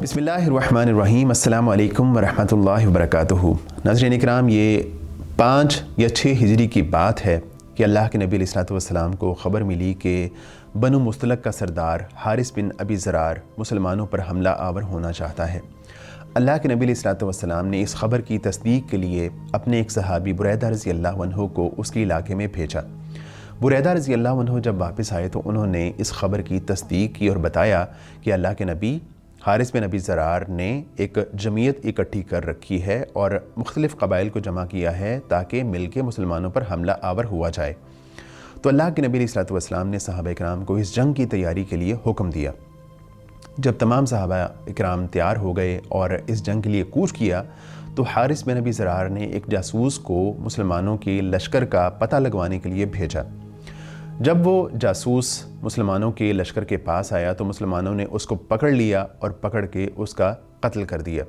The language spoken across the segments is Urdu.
بسم اللہ الرحمن الرحیم۔ السلام علیکم ورحمۃ اللہ وبرکاتہ۔ ناظرین اکرام، یہ 5 یا 6 ہجری کی بات ہے کہ اللہ کے نبی علیہ الصلوۃ والسلام کو خبر ملی کہ بنو مستلق کا سردار حارث بن ابی ضرار مسلمانوں پر حملہ آور ہونا چاہتا ہے۔ اللہ کے نبی علیہ الصلوۃ والسلام نے اس خبر کی تصدیق کے لیے اپنے ایک صحابی بریدہ رضی اللہ عنہ کو اس کے علاقے میں بھیجا۔ بریدہ رضی اللہ عنہ جب واپس آئے تو انہوں نے اس خبر کی تصدیق کی اور بتایا کہ اللہ کے نبی حارث بن ابی ضرار نے ایک جمعیت اکٹھی کر رکھی ہے اور مختلف قبائل کو جمع کیا ہے تاکہ مل کے مسلمانوں پر حملہ آور ہوا جائے۔ تو اللہ کے نبی علیہ الصلوۃ والسلام نے صحابہ اکرام کو اس جنگ کی تیاری کے لیے حکم دیا۔ جب تمام صحابہ اکرام تیار ہو گئے اور اس جنگ کے لیے کوچ کیا تو حارث بن ابی ضرار نے ایک جاسوس کو مسلمانوں کے لشکر کا پتہ لگوانے کے لیے بھیجا۔ جب وہ جاسوس مسلمانوں کے لشکر کے پاس آیا تو مسلمانوں نے اس کو پکڑ لیا اور پکڑ کے اس کا قتل کر دیا۔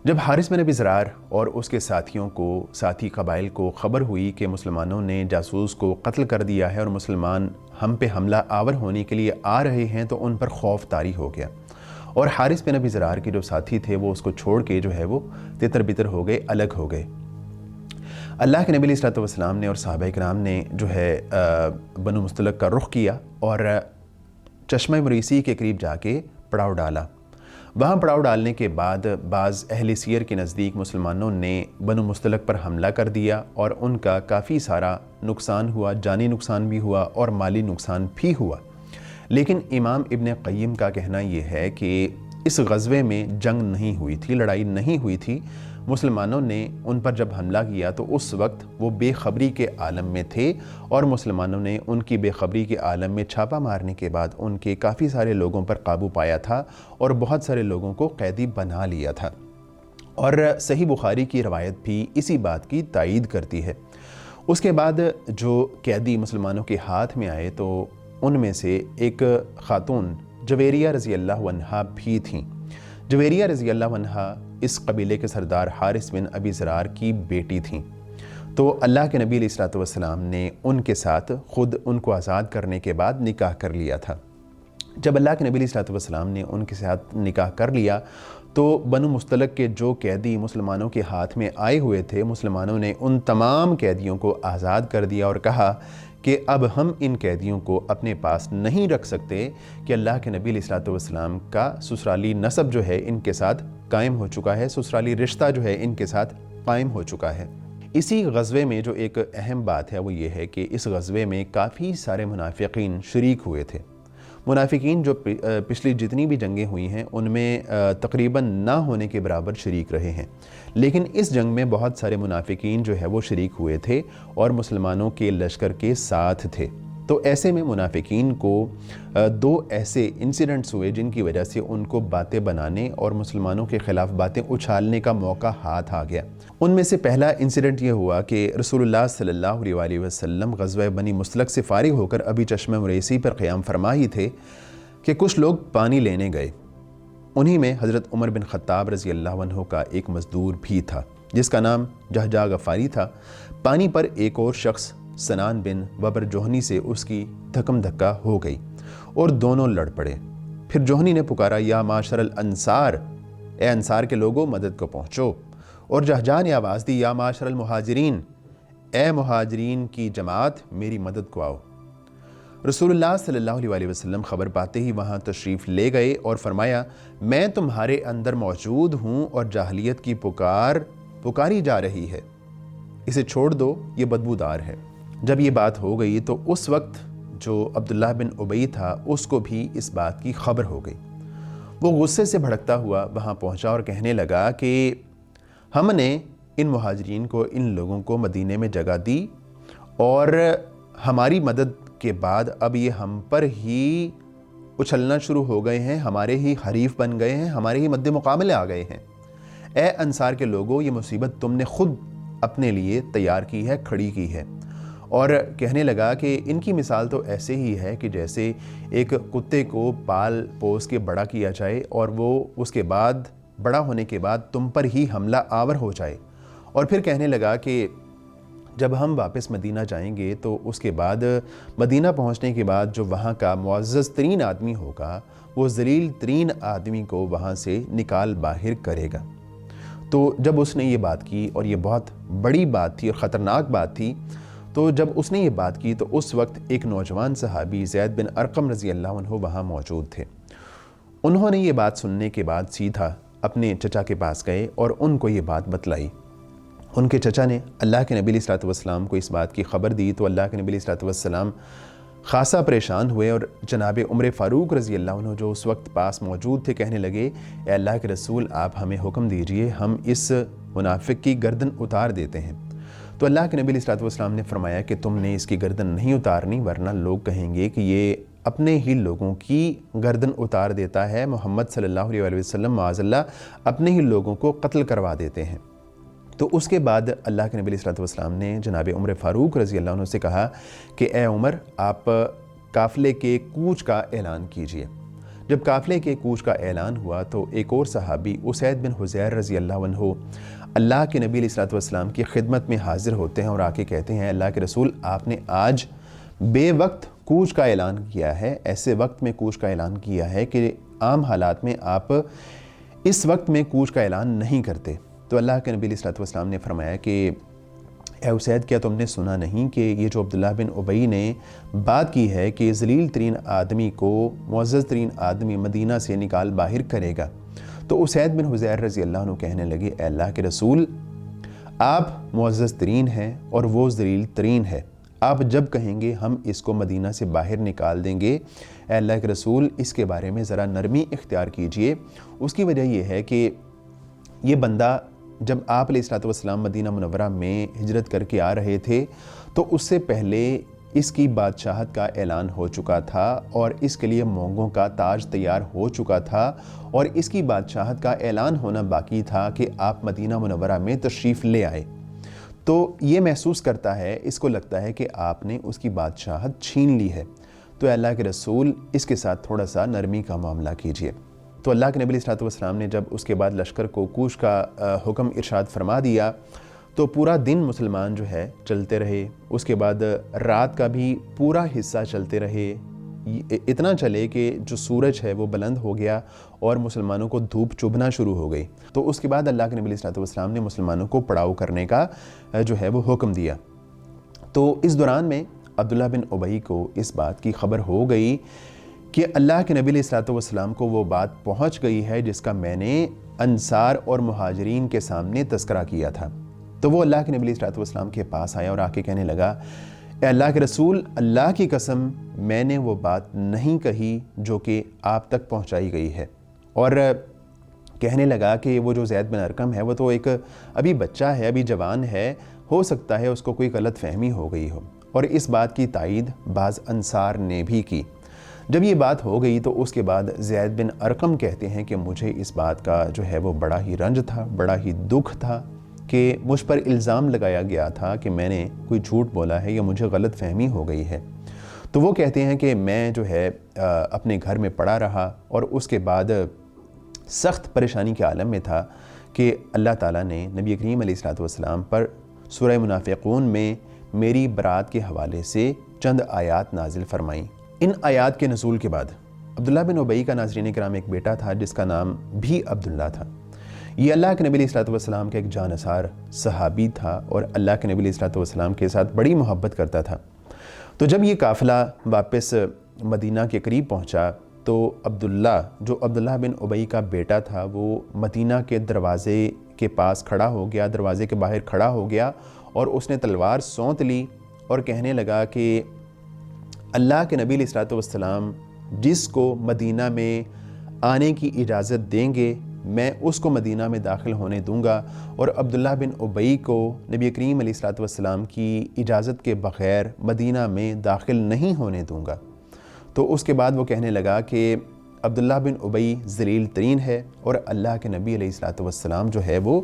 جب حارث بن ابی ضرار اور اس کے ساتھی قبائل کو خبر ہوئی کہ مسلمانوں نے جاسوس کو قتل کر دیا ہے اور مسلمان ہم پہ حملہ آور ہونے کے لیے آ رہے ہیں تو ان پر خوف طاری ہو گیا، اور حارث بن ابی ضرار کے جو ساتھی تھے وہ اس کو چھوڑ کے جو ہے وہ تتر بتر ہو گئے، الگ ہو گئے۔ اللہ کے نبی علیہ الصلوۃ والسلام نے اور صحابہ اکرام نے جو ہے بنو مستلق کا رخ کیا اور چشمہ مریسی کے قریب جا کے پڑاؤ ڈالا۔ وہاں پڑاؤ ڈالنے کے بعد بعض اہل سیر کے نزدیک مسلمانوں نے بنو مستلق پر حملہ کر دیا اور ان کا کافی سارا نقصان ہوا، جانی نقصان بھی ہوا اور مالی نقصان بھی ہوا۔ لیکن امام ابن قیم کا کہنا یہ ہے کہ اس غزوے میں جنگ نہیں ہوئی تھی، لڑائی نہیں ہوئی تھی۔ مسلمانوں نے ان پر جب حملہ کیا تو اس وقت وہ بے خبری کے عالم میں تھے، اور مسلمانوں نے ان کی بے خبری کے عالم میں چھاپہ مارنے کے بعد ان کے کافی سارے لوگوں پر قابو پایا تھا اور بہت سارے لوگوں کو قیدی بنا لیا تھا۔ اور صحیح بخاری کی روایت بھی اسی بات کی تائید کرتی ہے۔ اس کے بعد جو قیدی مسلمانوں کے ہاتھ میں آئے تو ان میں سے ایک خاتون جویریہ رضی اللہ عنہا بھی تھیں۔ جویریہ رضی اللہ عنہا اس قبیلے کے سردار حارث بن ابی ضرار کی بیٹی تھیں۔ تو اللہ کے نبی علیہ الصلوۃ والسلام نے ان کے ساتھ خود ان کو آزاد کرنے کے بعد نکاح کر لیا تھا۔ جب اللہ کے نبی علیہ الصلوۃ والسلام نے ان کے ساتھ نکاح کر لیا تو بنو مستلق کے جو قیدی مسلمانوں کے ہاتھ میں آئے ہوئے تھے، مسلمانوں نے ان تمام قیدیوں کو آزاد کر دیا اور کہا کہ اب ہم ان قیدیوں کو اپنے پاس نہیں رکھ سکتے کہ اللہ کے نبی علیہ الصلوۃ والسلام کا سسرالی نسب جو ہے ان کے ساتھ قائم ہو چکا ہے، سسرالی رشتہ جو ہے ان کے ساتھ قائم ہو چکا ہے۔ اسی غزوے میں جو ایک اہم بات ہے وہ یہ ہے کہ اس غزوے میں کافی سارے منافقین شریک ہوئے تھے۔ منافقین جو پچھلی جتنی بھی جنگیں ہوئی ہیں ان میں تقریباً نہ ہونے کے برابر شریک رہے ہیں، لیکن اس جنگ میں بہت سارے منافقین جو ہے وہ شریک ہوئے تھے اور مسلمانوں کے لشکر کے ساتھ تھے۔ تو ایسے میں منافقین کو 2 ایسے انسیڈنٹس ہوئے جن کی وجہ سے ان کو باتیں بنانے اور مسلمانوں کے خلاف باتیں اچھالنے کا موقع ہاتھ آ گیا۔ ان میں سے پہلا انسیڈنٹ یہ ہوا کہ رسول اللہ صلی اللہ علیہ وسلم غزوہ بنی مستلق سے فارغ ہو کر ابھی چشمہ مریسی پر قیام فرما ہی تھے کہ کچھ لوگ پانی لینے گئے۔ انہی میں حضرت عمر بن خطاب رضی اللہ عنہ کا ایک مزدور بھی تھا جس کا نام جہجہ غفاری تھا۔ پانی پر ایک اور شخص سنان بن وبر جوہنی سے اس کی دھکم دھکا ہو گئی اور دونوں لڑ پڑے۔ پھر جوہنی نے پکارا، یا معاشر الانصار، اے انصار کے لوگوں مدد کو پہنچو، اور جہجہ نے آواز دی، یا معاشر المہاجرین، اے مہاجرین کی جماعت میری مدد کو آؤ۔ رسول اللہ صلی اللہ علیہ وسلم خبر پاتے ہی وہاں تشریف لے گئے اور فرمایا، میں تمہارے اندر موجود ہوں اور جاہلیت کی پکاری جا رہی ہے، اسے چھوڑ دو، یہ بدبودار ہے۔ جب یہ بات ہو گئی تو اس وقت جو عبداللہ بن ابی تھا اس کو بھی اس بات کی خبر ہو گئی۔ وہ غصے سے بھڑکتا ہوا وہاں پہنچا اور کہنے لگا کہ ہم نے ان مہاجرین کو، ان لوگوں کو مدینے میں جگہ دی اور ہماری مدد کے بعد اب یہ ہم پر ہی اچھلنا شروع ہو گئے ہیں، ہمارے ہی حریف بن گئے ہیں، ہمارے ہی مد مقابلے آ گئے ہیں۔ اے انصار کے لوگوں، یہ مصیبت تم نے خود اپنے لیے تیار کی ہے، کھڑی کی ہے۔ اور کہنے لگا کہ ان کی مثال تو ایسے ہی ہے کہ جیسے ایک کتے کو پال پوس کے بڑا کیا جائے اور وہ اس کے بعد بڑا ہونے کے بعد تم پر ہی حملہ آور ہو جائے۔ اور پھر کہنے لگا کہ جب ہم واپس مدینہ جائیں گے تو اس کے بعد مدینہ پہنچنے کے بعد جو وہاں کا معزز ترین آدمی ہوگا وہ ذلیل ترین آدمی کو وہاں سے نکال باہر کرے گا۔ تو جب اس نے یہ بات کی، اور یہ بہت بڑی بات تھی اور خطرناک بات تھی، تو جب اس نے یہ بات کی تو اس وقت ایک نوجوان صحابی زید بن ارقم رضی اللہ عنہ وہاں موجود تھے۔ انہوں نے یہ بات سننے کے بعد سیدھا اپنے چچا کے پاس گئے اور ان کو یہ بات بتلائی۔ ان کے چچا نے اللہ کے نبی علیہ الصلوۃ والسلام کو اس بات کی خبر دی تو اللہ کے نبی علیہ الصلوۃ والسلام خاصا پریشان ہوئے اور جناب عمر فاروق رضی اللہ عنہ جو اس وقت پاس موجود تھے کہنے لگے، اے اللہ کے رسول، آپ ہمیں حکم دیجئے، ہم اس منافق کی گردن اتار دیتے ہیں۔ تو اللہ کے نبی علیہ الصلوۃ والسلام نے فرمایا کہ تم نے اس کی گردن نہیں اتارنی، ورنہ لوگ کہیں گے کہ یہ اپنے ہی لوگوں کی گردن اتار دیتا ہے، محمد صلی اللہ علیہ وسلم معاذ اللہ اپنے ہی لوگوں کو قتل کروا دیتے ہیں۔ تو اس کے بعد اللہ کے نبی علیہ الصلوۃ والسلام نے جناب عمر فاروق رضی اللہ عنہ سے کہا کہ اے عمر، آپ قافلے کے کوچ کا اعلان کیجئے۔ جب قافلے کے کوچ کا اعلان ہوا تو ایک اور صحابی اسید بن حضیر رضی اللہ عنہ اللہ کے نبی علیہ الصلوۃ والسلام کی خدمت میں حاضر ہوتے ہیں اور آ کے کہتے ہیں، اللہ کے رسول، آپ نے آج بے وقت کوچ کا اعلان کیا ہے، ایسے وقت میں کوچ کا اعلان کیا ہے کہ عام حالات میں آپ اس وقت میں کوچ کا اعلان نہیں کرتے۔ تو اللہ کے نبی علیہ الصلوۃ والسلام نے فرمایا کہ اے اسید، کیا تم نے سنا نہیں کہ یہ جو عبداللہ بن ابی نے بات کی ہے کہ ذلیل ترین آدمی کو معزز ترین آدمی مدینہ سے نکال باہر کرے گا؟ تو اسید بن حضیر رضی اللہ عنہ کہنے لگے، اے اللہ کے رسول، آپ معزز ترین ہیں اور وہ ذلیل ترین ہے، آپ جب کہیں گے ہم اس کو مدینہ سے باہر نکال دیں گے۔ اے اللہ کے رسول، اس کے بارے میں ذرا نرمی اختیار کیجئے۔ اس کی وجہ یہ ہے کہ یہ بندہ جب آپ علیہ الصلوۃ والسلام مدینہ منورہ میں ہجرت کر کے آ رہے تھے تو اس سے پہلے اس کی بادشاہت کا اعلان ہو چکا تھا اور اس کے لیے مونگوں کا تاج تیار ہو چکا تھا اور اس کی بادشاہت کا اعلان ہونا باقی تھا کہ آپ مدینہ منورہ میں تشریف لے آئے۔ تو یہ محسوس کرتا ہے، اس کو لگتا ہے کہ آپ نے اس کی بادشاہت چھین لی ہے، تو اے اللہ کے رسول، اس کے ساتھ تھوڑا سا نرمی کا معاملہ کیجیے۔ تو اللہ کے نبی علیہ الصلوۃ والسلام نے جب اس کے بعد لشکر کو کوچ کا حکم ارشاد فرما دیا تو پورا دن مسلمان جو ہے چلتے رہے، اس کے بعد رات کا بھی پورا حصہ چلتے رہے، اتنا چلے کہ جو سورج ہے وہ بلند ہو گیا اور مسلمانوں کو دھوپ چبھنا شروع ہو گئی۔ تو اس کے بعد اللہ کے نبی علیہ الصلوۃ والسلام نے مسلمانوں کو پڑاؤ کرنے کا جو ہے وہ حکم دیا۔ تو اس دوران میں عبداللہ بن ابی کو اس بات کی خبر ہو گئی کہ اللہ کے نبی علیہ الصلوۃ والسلام کو وہ بات پہنچ گئی ہے جس کا میں نے انصار اور مہاجرین کے سامنے تذکرہ کیا تھا۔ تو وہ اللہ کے نبی علیہ الصلوۃ والسلام کے پاس آیا اور آ کے کہنے لگا، اے اللہ کے رسول، اللہ کی قسم میں نے وہ بات نہیں کہی جو کہ آپ تک پہنچائی گئی ہے۔ اور کہنے لگا کہ وہ جو زید بن ارقم ہے وہ تو ایک ابھی بچہ ہے، ابھی جوان ہے، ہو سکتا ہے اس کو کوئی غلط فہمی ہو گئی ہو۔ اور اس بات کی تائید بعض انصار نے بھی کی۔ جب یہ بات ہو گئی تو اس کے بعد زید بن ارقم کہتے ہیں کہ مجھے اس بات کا جو ہے وہ بڑا ہی رنج تھا، بڑا ہی دکھ تھا کہ مجھ پر الزام لگایا گیا تھا کہ میں نے کوئی جھوٹ بولا ہے یا مجھے غلط فہمی ہو گئی ہے۔ تو وہ کہتے ہیں کہ میں جو ہے اپنے گھر میں پڑا رہا اور اس کے بعد سخت پریشانی کے عالم میں تھا کہ اللہ تعالیٰ نے نبی کریم علیہ الصلوۃ والسلام پر سورہ منافقون میں میری برات کے حوالے سے چند آیات نازل فرمائیں۔ ان آیات کے نزول کے بعد عبداللہ بن ابی کا ناظرین کرام ایک بیٹا تھا جس کا نام بھی عبداللہ تھا۔ یہ اللہ کے نبی علیہ الصلوۃ والسلام کا ایک جانثار صحابی تھا اور اللہ کے نبی علیہ الصلوۃ والسلام کے ساتھ بڑی محبت کرتا تھا۔ تو جب یہ قافلہ واپس مدینہ کے قریب پہنچا تو عبداللہ، جو عبداللہ بن ابی کا بیٹا تھا، وہ مدینہ کے دروازے کے پاس کھڑا ہو گیا، دروازے کے باہر کھڑا ہو گیا اور اس نے تلوار سونت لی اور کہنے لگا کہ اللہ کے نبی علیہ الصلوۃ والسلام جس کو مدینہ میں آنے کی اجازت دیں گے میں اس کو مدینہ میں داخل ہونے دوں گا، اور عبداللہ بن ابی کو نبی کریم علیہ الصلوۃ والسلام کی اجازت کے بغیر مدینہ میں داخل نہیں ہونے دوں گا۔ تو اس کے بعد وہ کہنے لگا کہ عبداللہ بن ابی ذلیل ترین ہے اور اللہ کے نبی علیہ الصلوۃ والسلام جو ہے وہ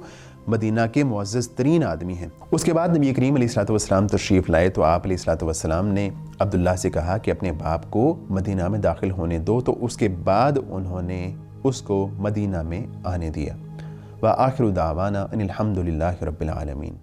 مدینہ کے معزز ترین آدمی ہیں۔ اس کے بعد نبی کریم علیہ الصلوۃ والسلام تشریف لائے تو آپ علیہ الصلوۃ والسلام نے عبداللہ سے کہا کہ اپنے باپ کو مدینہ میں داخل ہونے دو، تو اس کے بعد انہوں نے اس کو مدینہ میں آنے دیا۔ وآخر دعوانا ان الحمد للہ رب العالمین۔